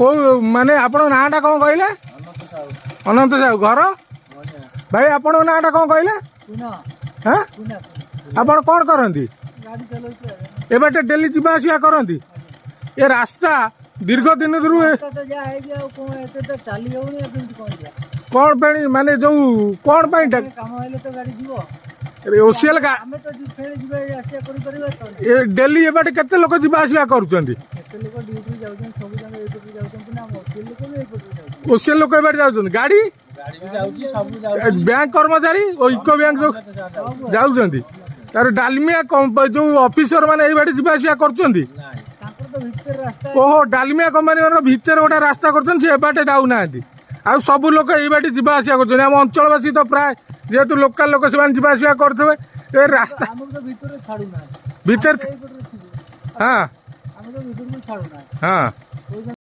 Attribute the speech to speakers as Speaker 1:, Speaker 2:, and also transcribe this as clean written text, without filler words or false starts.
Speaker 1: को माने आपण नाटा कौन कहले अनंत साहू घर भाई आपण नाटा कौन कहले हाँ आपण कौन करती ए बाटे डेली जीवा आसिया करती ए रास्ता दीर्घ दिन कौन पे माने जो कौन ओसीएल डेली ए बाटे केते लोक जीवा आसिया करूछंती ओसीएल लोक ए बाटे जाउछंती गाड़ी बैंक कर्मचारी और इको बैंक जो जाउछंती तार डालमिया जो ऑफिसर माने ए बाटे जीवा आसिया करूछंती ओहो डालमिया कंपनी भितर गोटे रास्ता कर बाटे जाऊना आ सब लोग ये बाटे जीवा आसिया कर अंचलवासी तो प्राय जेहेतु लोकल लोक से जीवा आसिया करते रास्ता भीतर हाँ हाँ